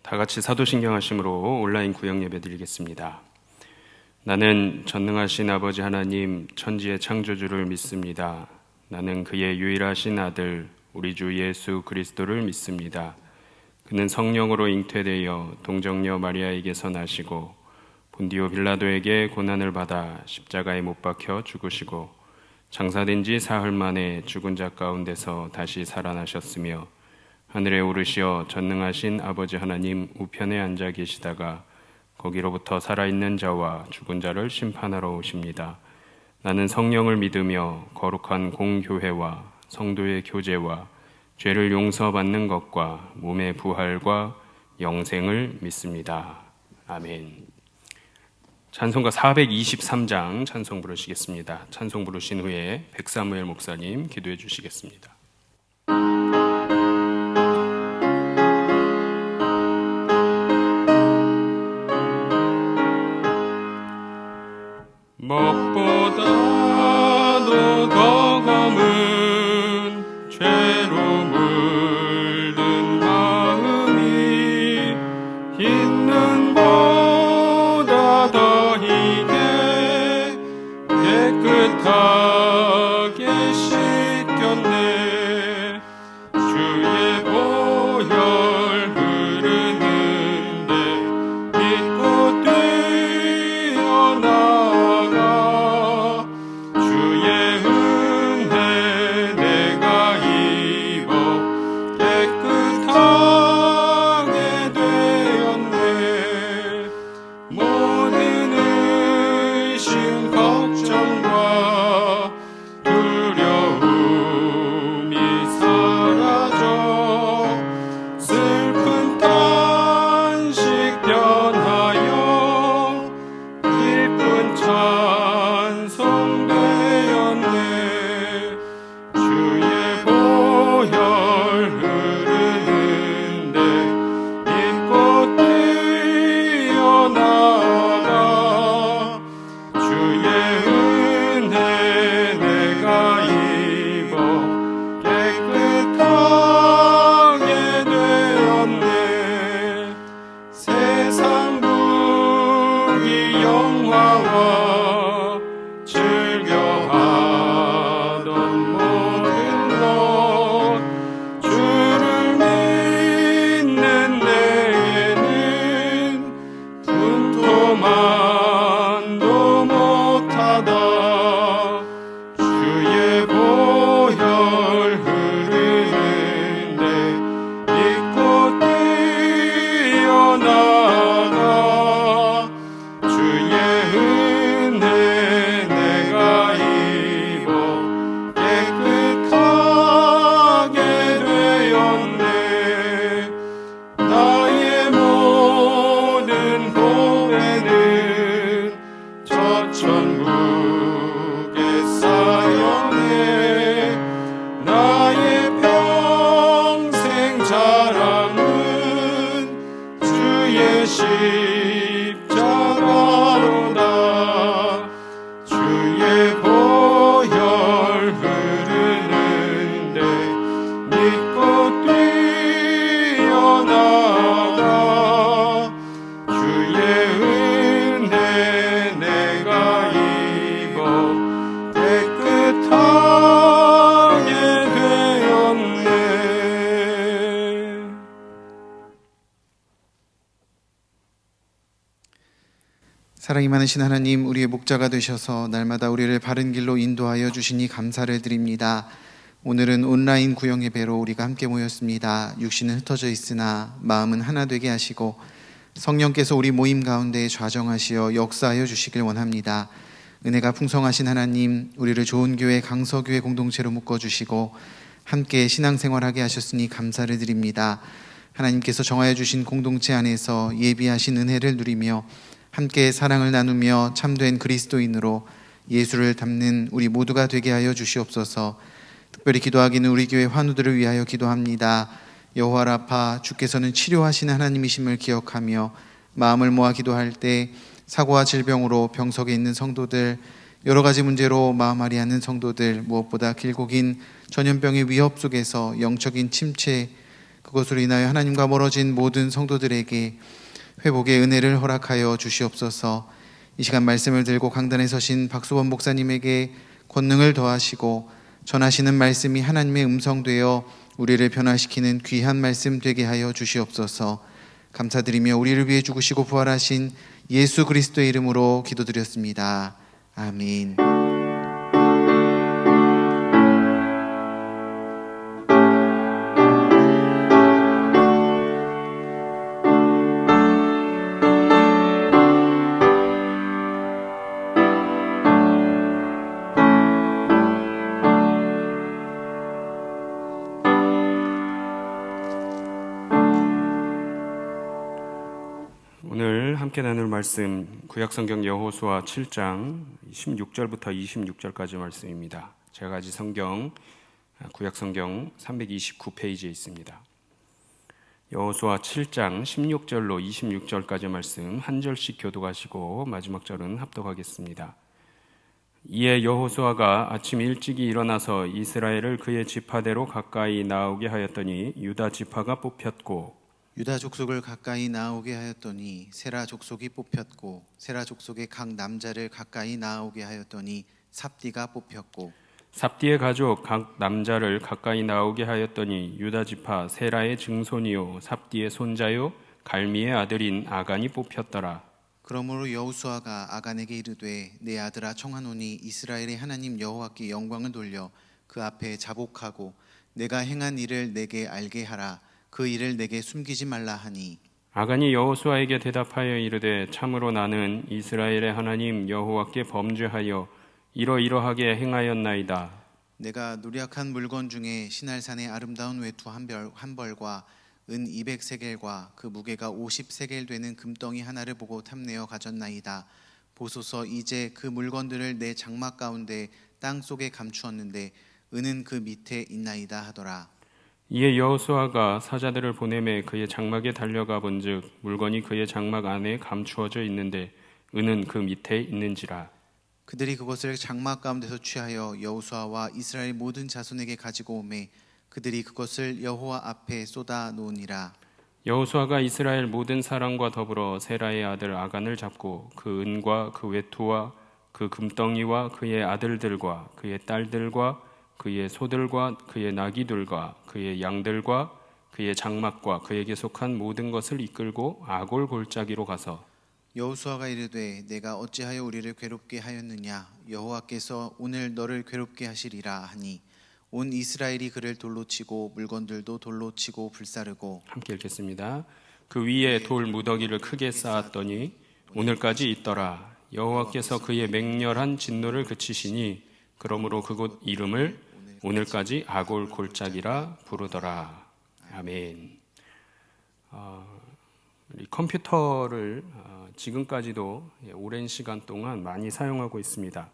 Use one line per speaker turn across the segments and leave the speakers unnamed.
다 같이 사도신경 하심으로 온라인 구역 예배 드리겠습니다. 나는 전능하신 아버지 하나님 천지의 창조주를 믿습니다. 나는 그의 유일하신 아들 우리 주 예수 그리스도를 믿습니다. 그는 성령으로 잉태되어 동정녀 마리아에게서 나시고 본디오 빌라도에게 고난을 받아 십자가에 못 박혀 죽으시고 장사된 지 사흘 만에 죽은 자 가운데서 다시 살아나셨으며 하늘에 오르시어 전능하신 아버지 하나님 우편에 앉아 계시다가 거기로부터 살아있는 자와 죽은 자를 심판하러 오십니다. 나는 성령을 믿으며 거룩한 공교회와 성도의 교제와 죄를 용서받는 것과 몸의 부활과 영생을 믿습니다. 아멘. 찬송가 423장 찬송 부르시겠습니다. 찬송 부르신 후에 백사무엘 목사님 기도해 주시겠습니다. 무엇보다도 더 검은 죄로 물든 마음이 흰 눈보다 더 희게 깨끗하게 씻겼네. 주의 보혈 흐르는데 믿고 뛰어나가 주의 은혜 내가 입어 깨끗하게 되었네. 모든 의심 걱정과 두려움이 사라져 슬픈 탄식 변하여 기쁜 찬송 되었네. 주의 보혈 흐르는데 믿고 뛰어나가 주의 은혜 내가 입어 깨끗하게 되었네. 세상 부귀 영화와 즐겨하던 모든 것 주를 믿는 내게는 분토만도 못하다. 주의 보혈 흐르는데 믿고 뛰어나가 주의 은혜 내가 입어 깨끗하게 되었네. 나의 모든 보배는 저 천국에 쌓였네. 나의 평생 자랑은 주의 십자가로다. 주의 보혈 흐르는데 믿고 뛰어나가 주의 은혜 내가 입어 깨끗하게 되었네.
사랑이 많으신 하나님, 우리의 목자가 되셔서 날마다 우리를 바른 길로 인도하여 주시니 감사를 드립니다. 오늘은 온라인 구역 예배로 우리가 함께 모였습니다. 육신은 흩어져 있으나 마음은 하나 되게 하시고 성령께서 우리 모임 가운데 좌정하시어 역사하여 주시길 원합니다. 은혜가 풍성하신 하나님, 우리를 좋은 교회 강서교회 공동체로 묶어주시고 함께 신앙생활하게 하셨으니 감사를 드립니다. 하나님께서 정하여 주신 공동체 안에서 예비하신 은혜를 누리며 함께 사랑을 나누며 참된 그리스도인으로 예수를 닮는 우리 모두가 되게 하여 주시옵소서. 특별히 기도하기는 우리 교회 환우들을 위하여 기도합니다. 여호와 라파, 주께서는 치료하시는 하나님이심을 기억하며 마음을 모아 기도할 때 사고와 질병으로 병석에 있는 성도들, 여러 가지 문제로 마음 아리하는 성도들, 무엇보다 길고 긴 전염병의 위협 속에서 영적인 침체, 그것으로 인하여 하나님과 멀어진 모든 성도들에게 회복의 은혜를 허락하여 주시옵소서. 이 시간 말씀을 들고 강단에 서신 박수범 목사님에게 권능을 더하시고 전하시는 말씀이 하나님의 음성 되어 우리를 변화시키는 귀한 말씀 되게 하여 주시옵소서. 감사드리며 우리를 위해 죽으시고 부활하신 예수 그리스도의 이름으로 기도드렸습니다. 아멘.
오늘 함께 나눌 말씀 구약성경 여호수아 7장 16절부터 26절까지 말씀입니다. 제가 가진 성경 구약성경 329페이지에 있습니다. 여호수아 7장 16절로 26절까지 말씀 한 절씩 교독하시고 마지막 절은 합독하겠습니다. 이에 여호수아가 아침 일찍이 일어나서 이스라엘을 그의 지파대로 가까이 나오게 하였더니 유다 지파가 뽑혔고
유다 족속을 가까이 나오게 하였더니 세라 족속이 뽑혔고 세라 족속의 각 남자를 가까이 나오게 하였더니 삽디가 뽑혔고
삽디의 가족 각 남자를 가까이 나오게 하였더니 유다 지파 세라의 증손이요 삽디의 손자요 갈미의 아들인 아간이 뽑혔더라.
그러므로 여호수아가 아간에게 이르되 내 아들아 청하노니 이스라엘의 하나님 여호와께 영광을 돌려 그 앞에 자복하고 내가 행한 일을 내게 알게 하라. 그 일을 내게 숨기지 말라 하니
아간이 여호수아에게 대답하여 이르되 참으로 나는 이스라엘의 하나님 여호와께 범죄하여 이러이러하게 행하였나이다.
내가 누략한 물건 중에 시날산의 아름다운 외투 한 벌과 은 200세겔과 그 무게가 50세겔 되는 금덩이 하나를 보고 탐내어 가졌나이다. 보소서 이제 그 물건들을 내 장막 가운데 땅 속에 감추었는데 은은 그 밑에 있나이다 하더라.
이에 여호수아가 사자들을 보내매 그의 장막에 달려가 본즉 물건이 그의 장막 안에 감추어져 있는데 은은 그 밑에 있는지라.
그들이 그것을 장막 가운데서 취하여 여호수아와 이스라엘 모든 자손에게 가지고 오매 그들이 그것을 여호와 앞에 쏟아 놓으니라.
여호수아가 이스라엘 모든 사람과 더불어 세라의 아들 아간을 잡고 그 은과 그 외투와 그 금덩이와 그의 아들들과 그의 딸들과 그의 소들과 그의 나귀들과 그의 양들과 그의 장막과 그에게 속한 모든 것을 이끌고 아골 골짜기로 가서
여호수아가 이르되 내가 어찌하여 우리를 괴롭게 하였느냐 여호와께서 오늘 너를 괴롭게 하시리라 하니 온 이스라엘이 그를 돌로 치고 물건들도 돌로 치고 불사르고
함께 읽겠습니다. 그 위에 돌 무더기를 크게 쌓았더니 오늘까지 있더라. 여호와께서 그의 맹렬한 진노를 그치시니 그러므로 그곳 이름을 오늘까지 아골 골짜기라 부르더라. 아멘. 이 컴퓨터를 지금까지도 오랜 시간 동안 많이 사용하고 있습니다.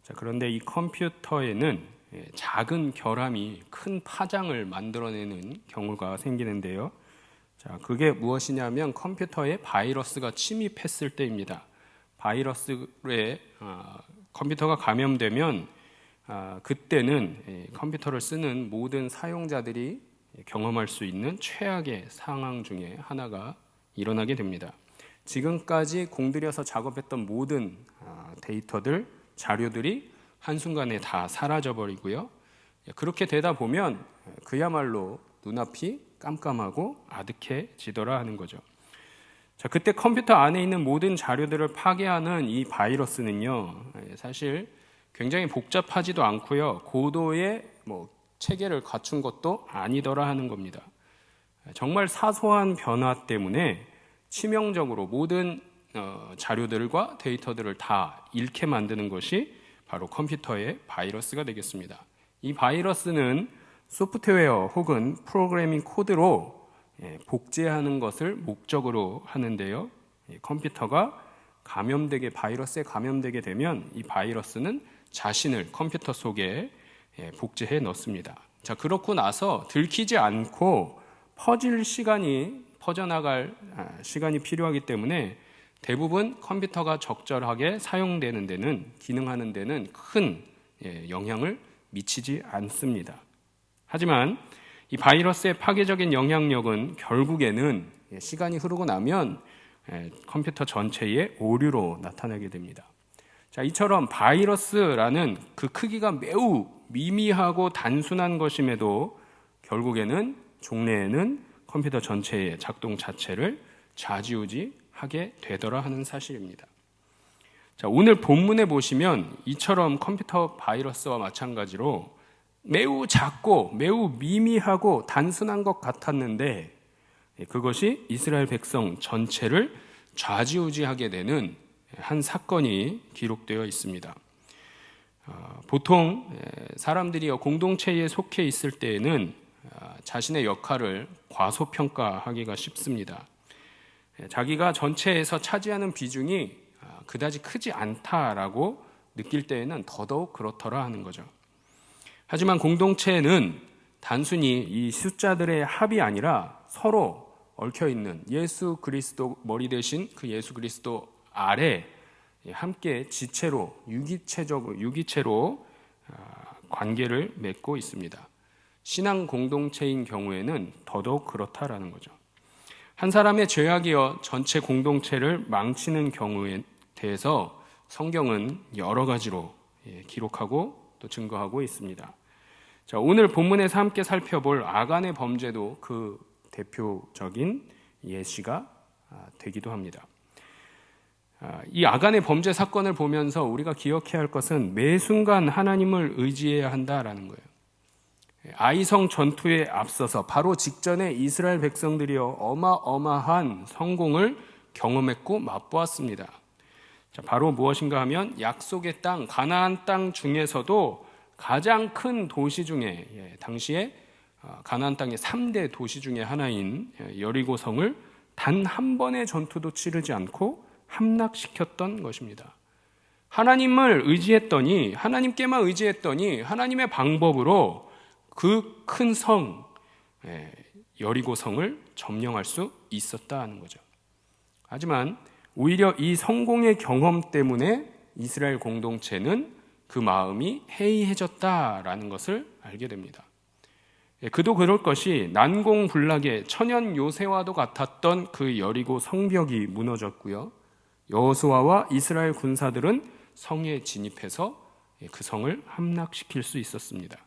자, 그런데 이 컴퓨터에는 작은 결함이 큰 파장을 만들어내는 경우가 생기는데요. 자, 그게 무엇이냐면 컴퓨터에 바이러스가 침입했을 때입니다. 바이러스에 컴퓨터가 감염되면 그때는 컴퓨터를 쓰는 모든 사용자들이 경험할 수 있는 최악의 상황 중에 하나가 일어나게 됩니다. 지금까지 공들여서 작업했던 모든 데이터들, 자료들이 한순간에 다 사라져버리고요. 그렇게 되다 보면 그야말로 눈앞이 깜깜하고 아득해지더라 하는 거죠. 자, 그때 컴퓨터 안에 있는 모든 자료들을 파괴하는 이 바이러스는요, 사실 굉장히 복잡하지도 않고요, 고도의 체계를 갖춘 것도 아니더라 하는 겁니다. 정말 사소한 변화 때문에 치명적으로 모든 자료들과 데이터들을 다 잃게 만드는 것이 바로 컴퓨터의 바이러스가 되겠습니다. 이 바이러스는 소프트웨어 혹은 프로그래밍 코드로 복제하는 것을 목적으로 하는데요. 컴퓨터가 바이러스에 감염되게 되면 이 바이러스는 자신을 컴퓨터 속에 복제해 넣습니다. 자, 그렇고 나서 들키지 않고 퍼져나갈 시간이 필요하기 때문에 대부분 컴퓨터가 적절하게 사용되는 데는, 기능하는 데는 큰 영향을 미치지 않습니다. 하지만 이 바이러스의 파괴적인 영향력은 결국에는 시간이 흐르고 나면 컴퓨터 전체의 오류로 나타나게 됩니다. 자, 이처럼 바이러스라는 그 크기가 매우 미미하고 단순한 것임에도 결국에는 종래에는 컴퓨터 전체의 작동 자체를 좌지우지하게 되더라 하는 사실입니다. 자, 오늘 본문에 보시면 이처럼 컴퓨터 바이러스와 마찬가지로 매우 작고 매우 미미하고 단순한 것 같았는데 그것이 이스라엘 백성 전체를 좌지우지하게 되는 한 사건이 기록되어 있습니다. 보통 사람들이 공동체에 속해 있을 때에는 자신의 역할을 과소평가하기가 쉽습니다. 자기가 전체에서 차지하는 비중이 그다지 크지 않다라고 느낄 때에는 더더욱 그렇더라 하는 거죠. 하지만 공동체는 단순히 이 숫자들의 합이 아니라 서로 얽혀있는 예수 그리스도 머리 대신 그 예수 그리스도 아래 함께 지체로 유기체로 관계를 맺고 있습니다. 신앙 공동체인 경우에는 더더욱 그렇다라는 거죠. 한 사람의 죄악이여 전체 공동체를 망치는 경우에 대해서 성경은 여러 가지로 기록하고 또 증거하고 있습니다. 자, 오늘 본문에서 함께 살펴볼 아간의 범죄도 그 대표적인 예시가 되기도 합니다. 이 아간의 범죄 사건을 보면서 우리가 기억해야 할 것은 매 순간 하나님을 의지해야 한다라는 거예요. 아이성 전투에 앞서서 바로 직전에 이스라엘 백성들이여 어마어마한 성공을 경험했고 맛보았습니다. 자, 바로 무엇인가 하면 약속의 땅, 가나안 땅 중에서도 가장 큰 도시 중에 당시에 가나안 땅의 3대 도시 중에 하나인 여리고성을 단 한 번의 전투도 치르지 않고 함락시켰던 것입니다. 하나님을 의지했더니 하나님께만 의지했더니 하나님의 방법으로 그 큰 성 여리고성을 점령할 수 있었다는 거죠. 하지만 오히려 이 성공의 경험 때문에 이스라엘 공동체는 그 마음이 해이해졌다라는 것을 알게 됩니다. 그도 그럴 것이 난공불락의 천연 요새와도 같았던 그 여리고 성벽이 무너졌고요. 여호수아와 이스라엘 군사들은 성에 진입해서 그 성을 함락시킬 수 있었습니다.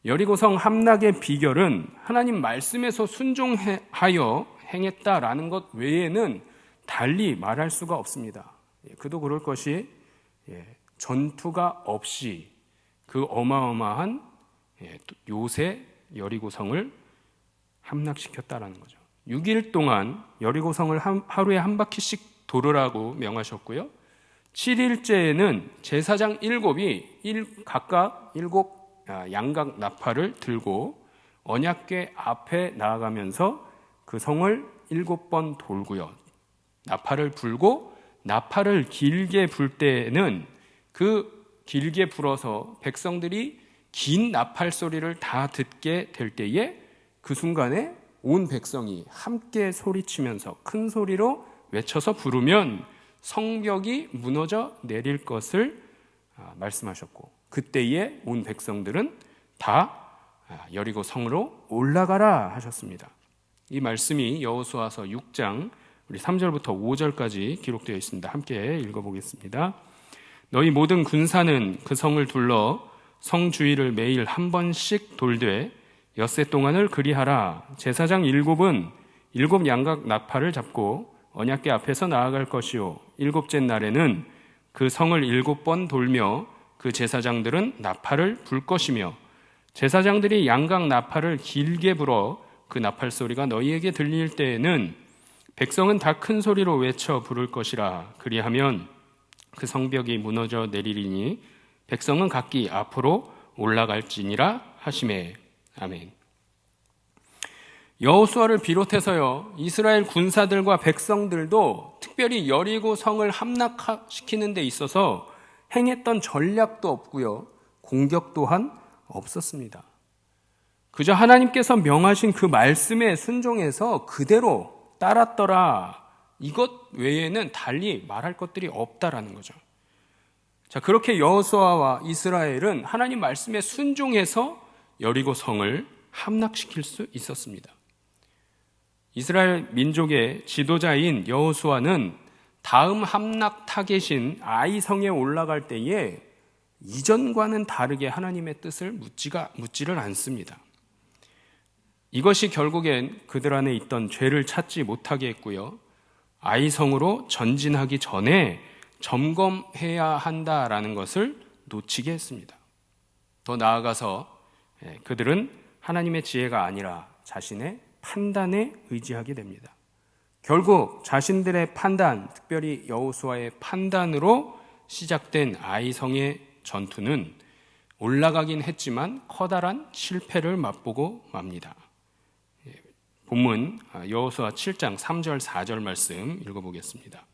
여리고성 함락의 비결은 하나님 말씀에서 순종하여 행했다라는 것 외에는 달리 말할 수가 없습니다. 그도 그럴 것이 전투가 없이 그 어마어마한 요새 여리고성을 함락시켰다라는 거죠. 6일 동안 여리고성을 하루에 한 바퀴씩 돌으라고 명하셨고요. 7일째에는 제사장 7이 각각 7 양각 나팔을 들고 언약궤 앞에 나아가면서 그 성을 7번 돌고요. 나팔을 불고 나팔을 길게 불 때에는 그 길게 불어서 백성들이 긴 나팔 소리를 다 듣게 될 때에 그 순간에 온 백성이 함께 소리치면서 큰 소리로 외쳐서 부르면 성벽이 무너져 내릴 것을 말씀하셨고 그때에 온 백성들은 다 여리고 성으로 올라가라 하셨습니다. 이 말씀이 여호수아서 6장 우리 3절부터 5절까지 기록되어 있습니다. 함께 읽어보겠습니다. 너희 모든 군사는 그 성을 둘러 성 주위를 매일 한 번씩 돌되 엿새 동안을 그리하라. 제사장 7은 7 양각 나팔을 잡고 언약궤 앞에서 나아갈 것이요 7째 날에는 그 성을 7번 돌며 그 제사장들은 나팔을 불 것이며 제사장들이 양각 나팔을 길게 불어 그 나팔 소리가 너희에게 들릴 때에는 백성은 다 큰 소리로 외쳐 부를 것이라. 그리하면 그 성벽이 무너져 내리리니 백성은 각기 앞으로 올라갈지니라 하시매. 아멘. 여호수아를 비롯해서요 이스라엘 군사들과 백성들도 특별히 여리고 성을 함락시키는 데 있어서 행했던 전략도 없고요 공격 또한 없었습니다. 그저 하나님께서 명하신 그 말씀에 순종해서 그대로 따랐더라. 이것 외에는 달리 말할 것들이 없다라는 거죠. 자, 그렇게 여호수아와 이스라엘은 하나님 말씀에 순종해서 여리고 성을 함락시킬 수 있었습니다. 이스라엘 민족의 지도자인 여호수아는 다음 함락 타겟인 아이성에 올라갈 때에 이전과는 다르게 하나님의 뜻을 묻지를 않습니다. 이것이 결국엔 그들 안에 있던 죄를 찾지 못하게 했고요. 아이성으로 전진하기 전에 점검해야 한다라는 것을 놓치게 했습니다. 더 나아가서 그들은 하나님의 지혜가 아니라 자신의 판단에 의지하게 됩니다. 결국 자신들의 판단, 특별히 여호수아의 판단으로 시작된 아이성의 전투는 올라가긴 했지만 커다란 실패를 맛보고 맙니다. 본문 여호수아 7장 3절 4절 말씀 읽어보겠습니다.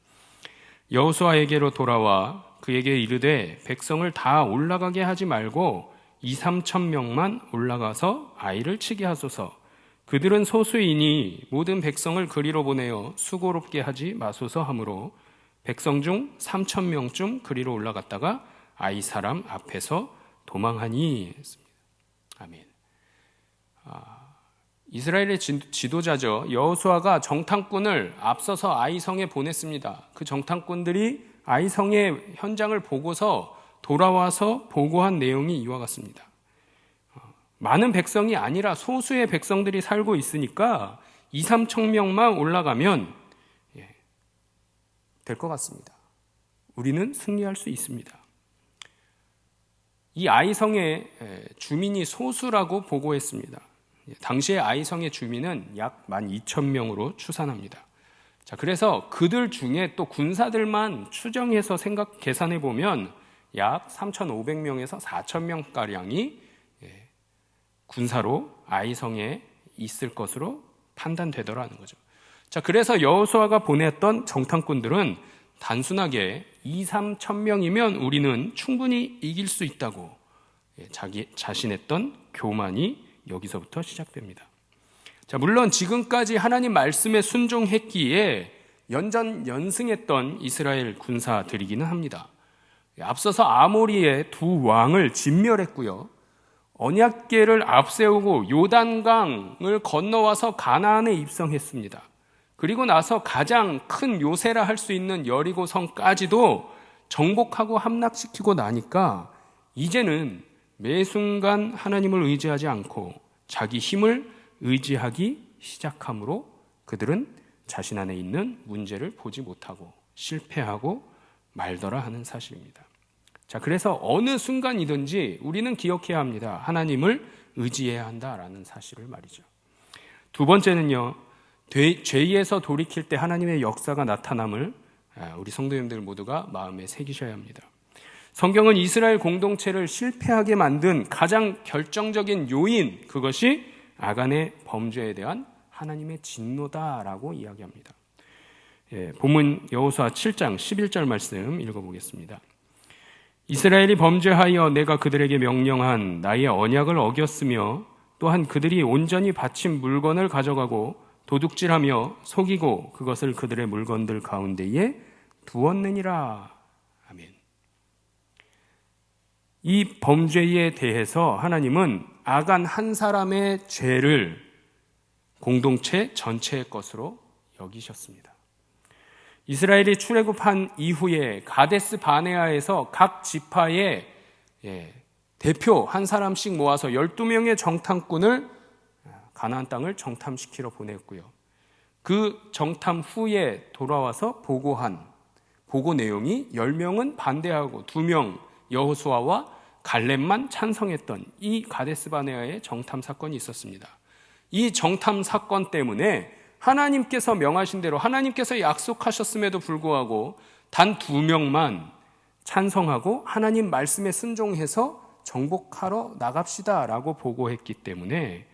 여호수아에게로 돌아와 그에게 이르되 백성을 다 올라가게 하지 말고 2-3천 명만 올라가서 아이를 치게 하소서. 그들은 소수이니 모든 백성을 그리로 보내어 수고롭게 하지 마소서 하므로 백성 중 3천 명쯤 그리로 올라갔다가 아이 사람 앞에서 도망하니 했습니다. 아멘. 이스라엘의 지도자죠. 여호수아가 정탐꾼을 앞서서 아이성에 보냈습니다. 그 정탐꾼들이 아이성의 현장을 보고서 돌아와서 보고한 내용이 이와 같습니다. 많은 백성이 아니라 소수의 백성들이 살고 있으니까 2-3천 명만 올라가면 될 것 같습니다. 우리는 승리할 수 있습니다. 이 아이성의 주민이 소수라고 보고했습니다. 당시의 아이성의 주민은 약 12,000명으로 추산합니다. 자, 그래서 그들 중에 또 군사들만 추정해서 계산해 보면 약 3,500명에서 4,000명가량이 군사로 아이성에 있을 것으로 판단되더라는 거죠. 자, 그래서 여호수아가 보냈던 정탐꾼들은 단순하게 2-3천 명이면 우리는 충분히 이길 수 있다고 자신했던 교만이 여기서부터 시작됩니다. 자, 물론 지금까지 하나님 말씀에 순종했기에 연전연승했던 이스라엘 군사들이기는 합니다. 앞서서 아모리의 두 왕을 진멸했고요. 언약궤를 앞세우고 요단강을 건너와서 가나안에 입성했습니다. 그리고 나서 가장 큰 요새라 할 수 있는 여리고성까지도 정복하고 함락시키고 나니까 이제는 매 순간 하나님을 의지하지 않고 자기 힘을 의지하기 시작하므로 그들은 자신 안에 있는 문제를 보지 못하고 실패하고 말더라 하는 사실입니다. 자, 그래서 어느 순간이든지 우리는 기억해야 합니다. 하나님을 의지해야 한다라는 사실을 말이죠. 두 번째는요, 죄에서 돌이킬 때 하나님의 역사가 나타남을 우리 성도님들 모두가 마음에 새기셔야 합니다. 성경은 이스라엘 공동체를 실패하게 만든 가장 결정적인 요인, 그것이 아간의 범죄에 대한 하나님의 진노다라고 이야기합니다. 본문 여호수아 7장 11절 말씀 읽어보겠습니다. 이스라엘이 범죄하여 내가 그들에게 명령한 나의 언약을 어겼으며 또한 그들이 온전히 바친 물건을 가져가고 도둑질하며 속이고 그것을 그들의 물건들 가운데에 두었느니라. 아멘. 이 범죄에 대해서 하나님은 아간 한 사람의 죄를 공동체 전체의 것으로 여기셨습니다. 이스라엘이 출애굽한 이후에 가데스 바네아에서 각 지파의 대표 한 사람씩 모아서 12명의 정탐꾼을 가나안 땅을 정탐시키러 보냈고요. 그 정탐 후에 돌아와서 보고 내용이 10명은 반대하고 2명 여호수아와 갈렙만 찬성했던 이 가데스 바네아의 정탐 사건이 있었습니다. 이 정탐 사건 때문에 하나님께서 명하신 대로 하나님께서 약속하셨음에도 불구하고 단 2명만 찬성하고 하나님 말씀에 순종해서 정복하러 나갑시다라고 보고했기 때문에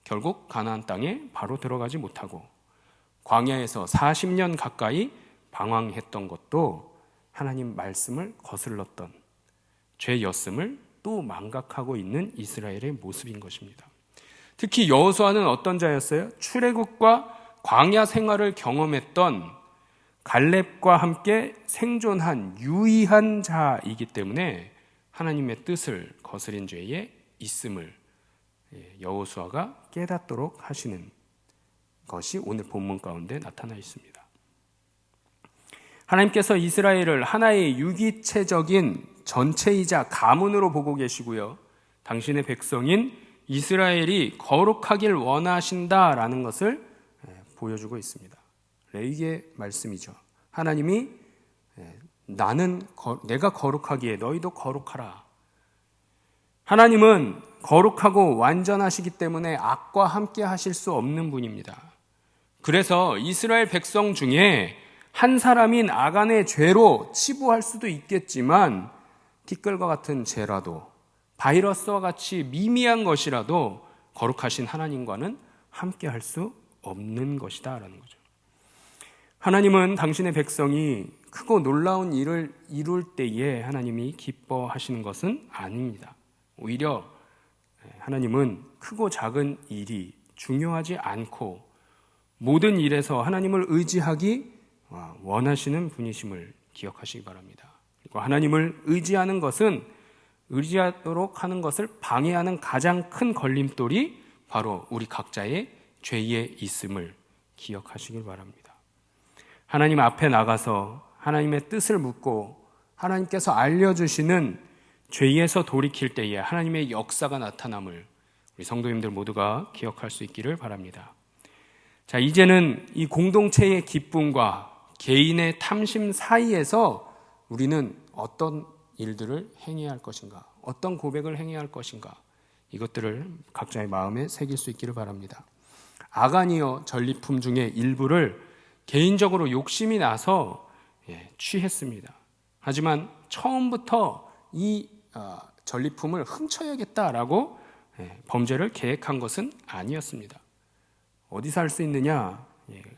결국 가나안 땅에 바로 들어가지 못하고 광야에서 40년 가까이 방황했던 것도 하나님 말씀을 거슬렀던 죄였음을 또 망각하고 있는 이스라엘의 모습인 것입니다. 특히 여호수아는 어떤 자였어요? 출애굽과 광야 생활을 경험했던 갈렙과 함께 생존한 유의한 자이기 때문에 하나님의 뜻을 거스린 죄에 있음을 여호수아가 깨닫도록 하시는 것이 오늘 본문 가운데 나타나 있습니다. 하나님께서 이스라엘을 하나의 유기체적인 전체이자 가문으로 보고 계시고요, 당신의 백성인 이스라엘이 거룩하길 원하신다라는 것을 보여주고 있습니다. 레위기의 말씀이죠. 하나님이 내가 거룩하기에 너희도 거룩하라. 하나님은 거룩하고 완전하시기 때문에 악과 함께 하실 수 없는 분입니다. 그래서 이스라엘 백성 중에 한 사람인 아간의 죄로 치부할 수도 있겠지만 티끌과 같은 죄라도, 바이러스와 같이 미미한 것이라도 거룩하신 하나님과는 함께 할 수 없는 것이다 라는 거죠. 하나님은 당신의 백성이 크고 놀라운 일을 이룰 때에 하나님이 기뻐하시는 것은 아닙니다. 오히려 하나님은 크고 작은 일이 중요하지 않고 모든 일에서 하나님을 의지하기 원하시는 분이심을 기억하시기 바랍니다. 그리고 하나님을 의지하는 것은 의지하도록 하는 것을 방해하는 가장 큰 걸림돌이 바로 우리 각자의 죄에 있음을 기억하시길 바랍니다. 하나님 앞에 나가서 하나님의 뜻을 묻고 하나님께서 알려주시는 죄에서 돌이킬 때에 하나님의 역사가 나타남을 우리 성도님들 모두가 기억할 수 있기를 바랍니다. 자, 이제는 이 공동체의 기쁨과 개인의 탐심 사이에서 우리는 어떤 일들을 행해야 할 것인가, 어떤 고백을 행해야 할 것인가, 이것들을 각자의 마음에 새길 수 있기를 바랍니다. 아간이요, 전리품 중에 일부를 개인적으로 욕심이 나서 취했습니다. 하지만 처음부터 이 전리품을 훔쳐야겠다라고 범죄를 계획한 것은 아니었습니다. 어디서 할 수 있느냐?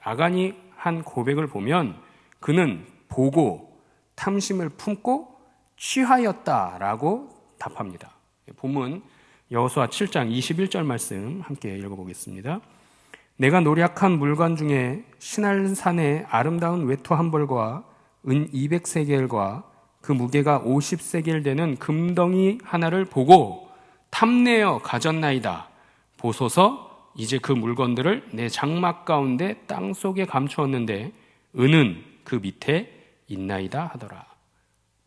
아간이 한 고백을 보면 그는 보고 탐심을 품고 취하였다라고 답합니다. 본문 여호수아 7장 21절 말씀 함께 읽어보겠습니다. 내가 노략한 물건 중에 시날산의 아름다운 외투 한 벌과 은 200세겔과 그 무게가 50세겔 되는 금덩이 하나를 보고 탐내어 가졌나이다. 보소서, 이제 그 물건들을 내 장막 가운데 땅속에 감추었는데 은은 그 밑에 있나이다 하더라.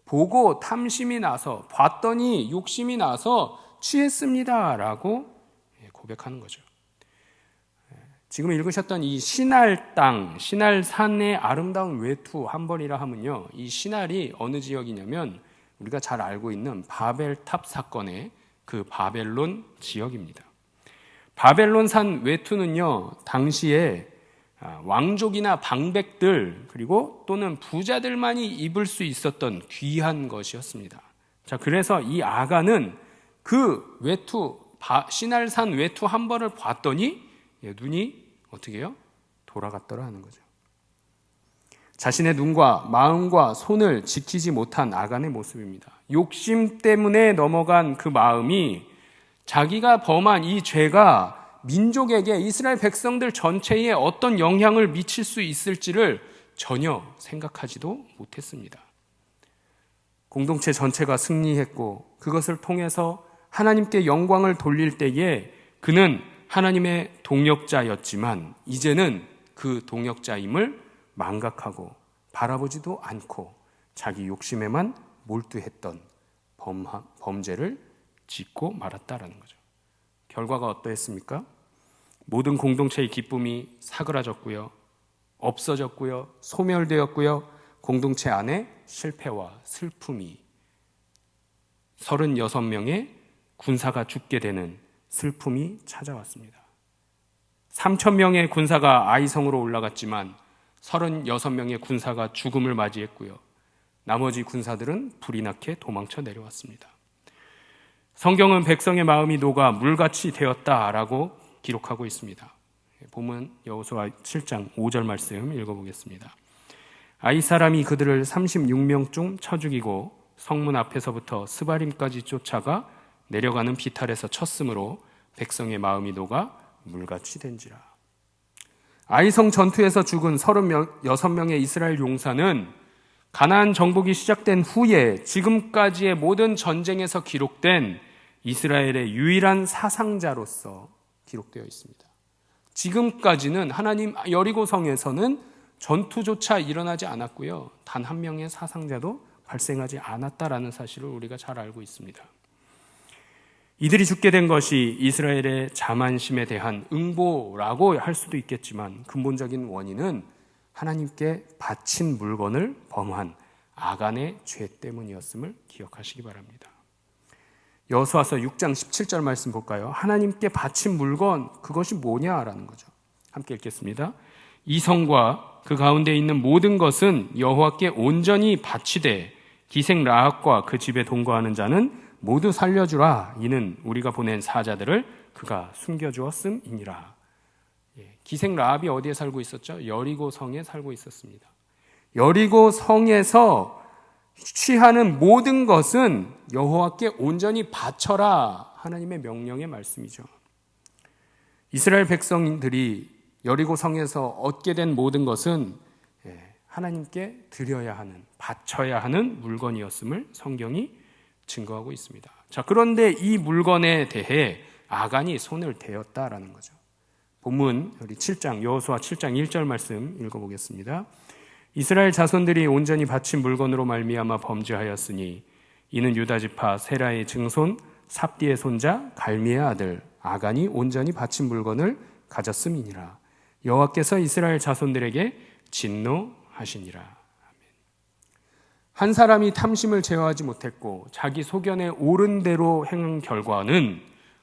보고 탐심이 나서, 봤더니 욕심이 나서 취했습니다 라고 고백하는 거죠. 지금 읽으셨던 이 시날 땅, 시날산의 아름다운 외투 한 벌이라 하면요, 이 시날이 어느 지역이냐면 우리가 잘 알고 있는 바벨탑 사건의 그 바벨론 지역입니다. 바벨론산 외투는요, 당시에 왕족이나 방백들 그리고 또는 부자들만이 입을 수 있었던 귀한 것이었습니다. 자, 그래서 이 아간은 그 외투, 시날산 외투 한 벌을 봤더니 눈이 어떻게 해요? 돌아갔더라 하는 거죠. 자신의 눈과 마음과 손을 지키지 못한 아간의 모습입니다. 욕심 때문에 넘어간 그 마음이 자기가 범한 이 죄가 민족에게, 이스라엘 백성들 전체에 어떤 영향을 미칠 수 있을지를 전혀 생각하지도 못했습니다. 공동체 전체가 승리했고 그것을 통해서 하나님께 영광을 돌릴 때에 그는 하나님의 동역자였지만 이제는 그 동역자임을 망각하고 바라보지도 않고 자기 욕심에만 몰두했던 범죄를 짓고 말았다라는 거죠. 결과가 어떠했습니까? 모든 공동체의 기쁨이 사그라졌고요, 없어졌고요, 소멸되었고요, 공동체 안에 실패와 슬픔이, 36명의 군사가 죽게 되는 슬픔이 찾아왔습니다. 3,000명의 군사가 아이성으로 올라갔지만 36명의 군사가 죽음을 맞이했고요, 나머지 군사들은 불이 나게 도망쳐 내려왔습니다. 성경은 백성의 마음이 녹아 물같이 되었다라고 기록하고 있습니다. 본문 여호수아 7장 5절 말씀 읽어보겠습니다. 아이 사람이 그들을 36명 중 쳐 죽이고 성문 앞에서부터 스바림까지 쫓아가 내려가는 비탈에서 쳤으므로 백성의 마음이 녹아 물같이 된지라. 아이성 전투에서 죽은 36명의 이스라엘 용사는 가나안 정복이 시작된 후에 지금까지의 모든 전쟁에서 기록된 이스라엘의 유일한 사상자로서 기록되어 있습니다. 지금까지는 하나님 여리고성에서는 전투조차 일어나지 않았고요. 단 한 명의 사상자도 발생하지 않았다라는 사실을 우리가 잘 알고 있습니다. 이들이 죽게 된 것이 이스라엘의 자만심에 대한 응보라고 할 수도 있겠지만 근본적인 원인은 하나님께 바친 물건을 범한 아간의 죄 때문이었음을 기억하시기 바랍니다. 여호수아서 6장 17절 말씀 볼까요? 하나님께 바친 물건, 그것이 뭐냐라는 거죠. 함께 읽겠습니다. 이 성과 그 가운데 있는 모든 것은 여호와께 온전히 바치되 기생 라합과 그 집에 동거하는 자는 모두 살려주라. 이는 우리가 보낸 사자들을 그가 숨겨주었음이니라. 기생 라합이 어디에 살고 있었죠? 여리고 성에 살고 있었습니다. 여리고 성에서 취하는 모든 것은 여호와께 온전히 바쳐라. 하나님의 명령의 말씀이죠. 이스라엘 백성들이 여리고 성에서 얻게 된 모든 것은 하나님께 드려야 하는, 바쳐야 하는 물건이었음을 성경이 증거하고 있습니다. 자, 그런데 이 물건에 대해 아간이 손을 대었다라는 거죠. 본문 우리 7장 여호수아 7장 1절 말씀 읽어보겠습니다. 이스라엘 자손들이 온전히 바친 물건으로 말미암아 범죄하였으니 이는 유다 지파 세라의 증손 삽디의 손자 갈미의 아들 아간이 온전히 바친 물건을 가졌음이니라. 여호와께서 이스라엘 자손들에게 진노하시니라. 한 사람이 탐심을 제어하지 못했고 자기 소견에 옳은 대로 행한 결과는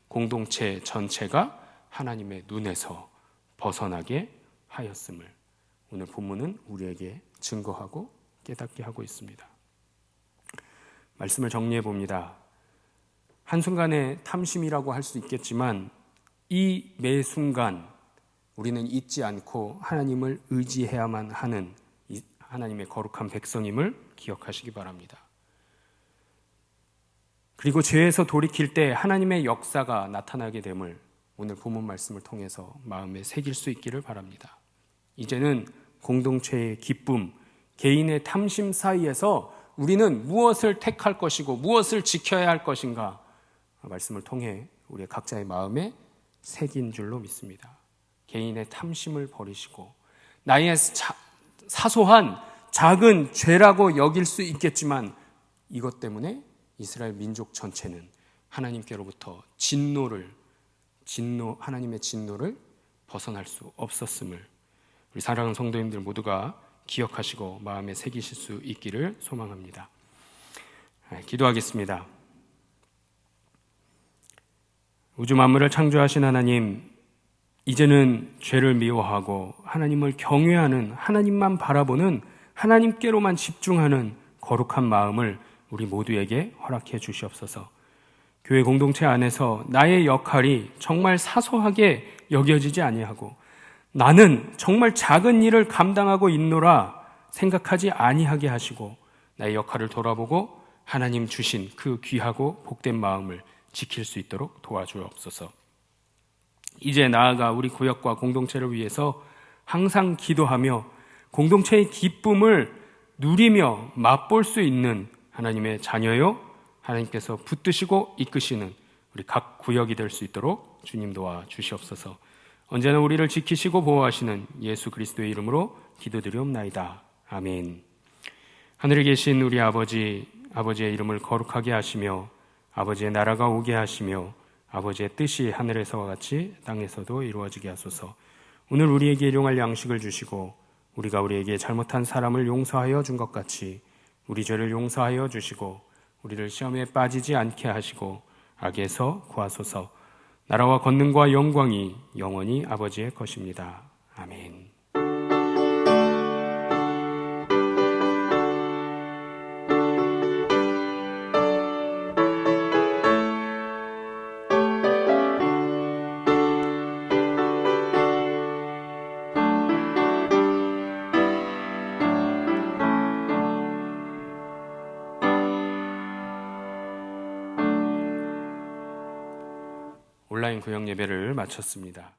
공동체 전체가 하나님의 눈에서 벗어나게 하였음을 오늘 본문은 우리에게 증거하고 깨닫게 하고 있습니다. 말씀을 정리해 봅니다. 한순간의 탐심이라고 할 수 있겠지만 이 매 순간 우리는 잊지 않고 하나님을 의지해야만 하는 하나님의 거룩한 백성임을 기억하시기 바랍니다. 그리고 죄에서 돌이킬 때 하나님의 역사가 나타나게 됨을 오늘 본문 말씀을 통해서 마음에 새길 수 있기를 바랍니다. 이제는 공동체의 기쁨, 개인의 탐심 사이에서 우리는 무엇을 택할 것이고 무엇을 지켜야 할 것인가 말씀을 통해 우리 각자의 마음에 새긴 줄로 믿습니다. 개인의 탐심을 버리시고 나의 사소한 작은 죄라고 여길 수 있겠지만 이것 때문에 이스라엘 민족 전체는 하나님께로부터 하나님의 진노를 벗어날 수 없었음을 우리 사랑하는 성도님들 모두가 기억하시고 마음에 새기실 수 있기를 소망합니다. 기도하겠습니다. 우주 만물을 창조하신 하나님, 이제는 죄를 미워하고 하나님을 경외하는, 하나님만 바라보는, 하나님께로만 집중하는 거룩한 마음을 우리 모두에게 허락해 주시옵소서. 교회 공동체 안에서 나의 역할이 정말 사소하게 여겨지지 아니하고 나는 정말 작은 일을 감당하고 있노라 생각하지 아니하게 하시고 나의 역할을 돌아보고 하나님 주신 그 귀하고 복된 마음을 지킬 수 있도록 도와주옵소서. 이제 나아가 우리 구역과 공동체를 위해서 항상 기도하며 공동체의 기쁨을 누리며 맛볼 수 있는 하나님의 자녀요, 하나님께서 붙드시고 이끄시는 우리 각 구역이 될 수 있도록 주님 도와 주시옵소서. 언제나 우리를 지키시고 보호하시는 예수 그리스도의 이름으로 기도드리옵나이다. 아멘. 하늘에 계신 우리 아버지의 이름을 거룩하게 하시며 아버지의 나라가 오게 하시며 아버지의 뜻이 하늘에서와 같이 땅에서도 이루어지게 하소서. 오늘 우리에게 일용할 양식을 주시고 우리가 우리에게 잘못한 사람을 용서하여 준 것 같이 우리 죄를 용서하여 주시고 우리를 시험에 빠지지 않게 하시고 악에서 구하소서. 나라와 권능과 영광이 영원히 아버지의 것입니다. 아멘. 온라인 구역 예배를 마쳤습니다.